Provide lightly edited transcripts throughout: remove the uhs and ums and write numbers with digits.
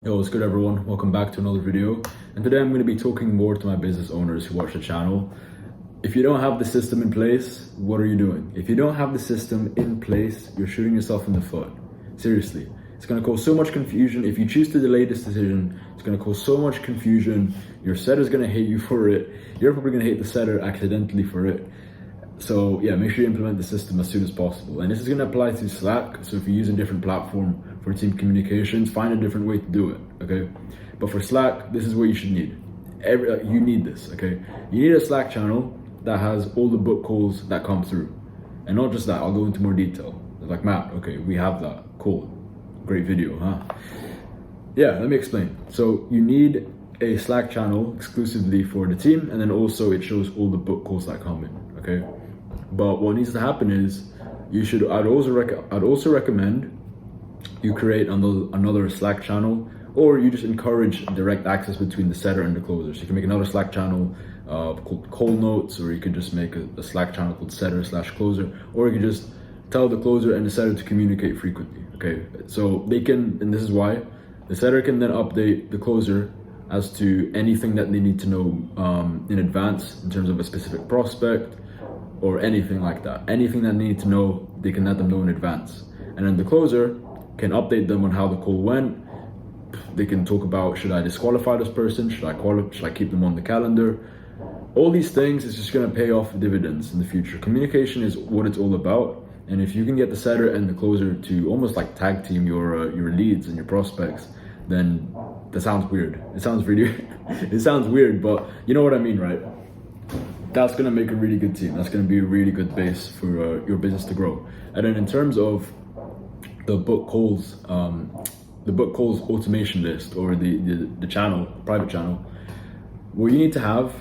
Yo, what's good everyone? Welcome back to another video. And today I'm going to be talking more to my business owners who watch the channel. If you don't have the system in place, what are you doing? If you don't have the system in place, you're shooting yourself in the foot. Seriously. It's going to cause so much confusion. If you choose to delay this decision, it's going to cause so much confusion. Your setter's going to hate you for it. You're probably going to hate the setter accidentally for it. So yeah, make sure you implement the system as soon as possible. And this is going to apply to Slack. So if you're using a different platform for team communications, find a different way to do it, okay? But for Slack, this is what you should need. You need this, okay? You need a Slack channel that has all the book calls that come through. And not just that, I'll go into more detail. Like, Matt, okay, we have that, cool. Great video, huh? Yeah, let me explain. So you need a Slack channel exclusively for the team, and then also it shows all the book calls that come in, okay? But what needs to happen is I'd also recommend you create another Slack channel, or you just encourage direct access between the setter and the closer. So you can make another Slack channel called call notes, or you could just make a Slack channel called setter/closer, or you could just tell the closer and the setter to communicate frequently, okay? So they can, and this is why, the setter can then update the closer as to anything that they need to know in advance in terms of a specific prospect or anything like that. Anything that they need to know, they can let them know in advance. And then the closer can update them on how the call went. They can talk about, should I disqualify this person? Should I keep them on the calendar? All these things is just gonna pay off dividends in the future. Communication is what it's all about. And if you can get the setter and the closer to almost like tag team your leads and your prospects, then that sounds weird. It sounds really, it sounds weird, but you know what I mean, right? That's gonna make a really good team. That's gonna be a really good base for your business to grow. And then in terms of the book calls automation list, or the channel, private channel, what you need to have,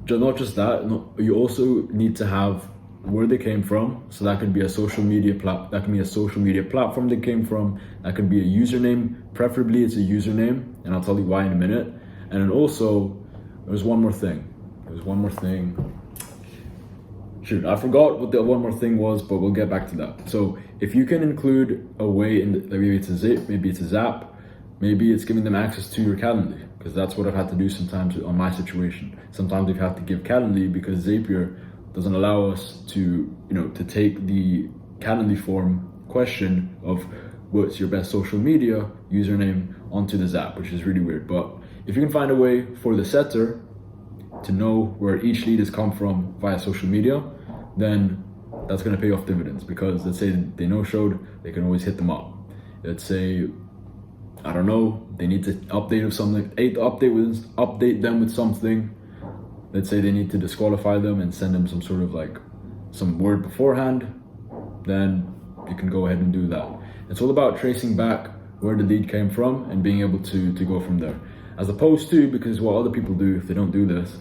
not just that, you also need to have where they came from. So that could be a social media platform they came from. That could be a username. Preferably it's a username, and I'll tell you why in a minute. And then also, there's one more thing. Shoot, I forgot what the one more thing was, but we'll get back to that. So if you can include a way maybe it's a zip, maybe it's a zap, maybe it's giving them access to your Calendly, because that's what I've had to do sometimes on my situation. Sometimes we've had to give Calendly because Zapier doesn't allow us to take the Calendly form question of what's your best social media username onto the Zap, which is really weird. But if you can find a way for the setter to know where each lead has come from via social media, then that's going to pay off dividends. Because let's say they no-showed, they can always hit them up. Let's say, I don't know, they need to update them with something. Let's say they need to disqualify them and send them some sort of some word beforehand, then you can go ahead and do that. It's all about tracing back where the lead came from and being able to go from there. As opposed to, because what other people do if they don't do this,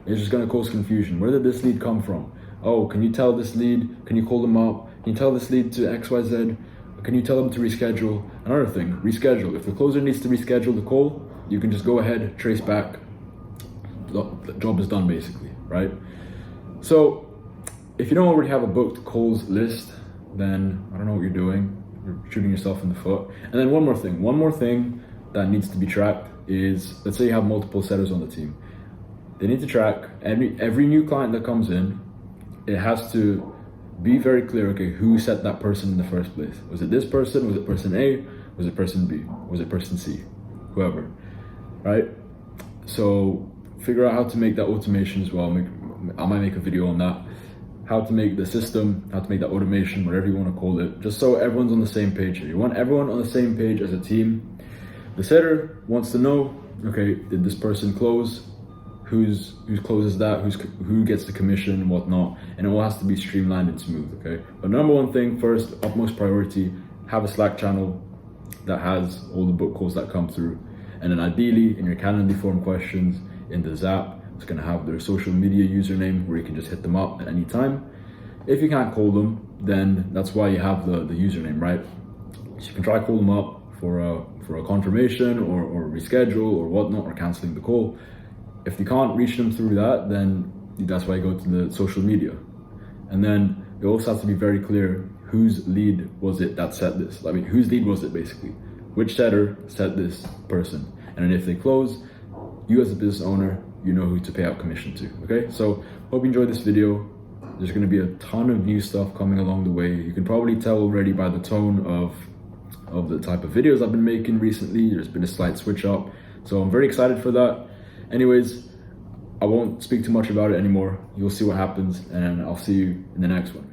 it's just going to cause confusion. Where did this lead come from? Oh, can you tell this lead, can you call them up? Can you tell this lead to XYZ? Can you tell them to reschedule? Another thing, reschedule. If the closer needs to reschedule the call, you can just go ahead, trace back. The job is done basically, right? So if you don't already have a booked calls list, then I don't know what you're doing. You're shooting yourself in the foot. And then one more thing that needs to be tracked is, let's say you have multiple setters on the team. They need to track every new client that comes in. It has to be very clear, okay, who set that person in the first place? Was it this person? Was it person A? Was it person B? Was it person C? Whoever, right? So figure out how to make that automation as well. I might make a video on that. How to make the system, how to make that automation, whatever you want to call it, just so everyone's on the same page here. You want everyone on the same page as a team. The setter wants to know, okay, did this person close? Who closes that? Who gets the commission and whatnot? And it all has to be streamlined and smooth, okay? But number one thing first, utmost priority, have a Slack channel that has all the book calls that come through. And then ideally, in your Calendly form questions, in the Zap, it's gonna have their social media username where you can just hit them up at any time. If you can't call them, then that's why you have the username, right? So you can try call them up for a confirmation or reschedule or whatnot, or canceling the call. If you can't reach them through that, then that's why you go to the social media. And then it also has to be very clear whose lead was it that set this. I mean, whose lead was it basically? which setter set this person. And then if they close, you as a business owner, you know who to pay out commission to, okay? So hope you enjoyed this video. There's gonna be a ton of new stuff coming along the way. You can probably tell already by the tone of the type of videos I've been making recently. There's been a slight switch up. So I'm very excited for that. Anyways, I won't speak too much about it anymore. You'll see what happens, and I'll see you in the next one.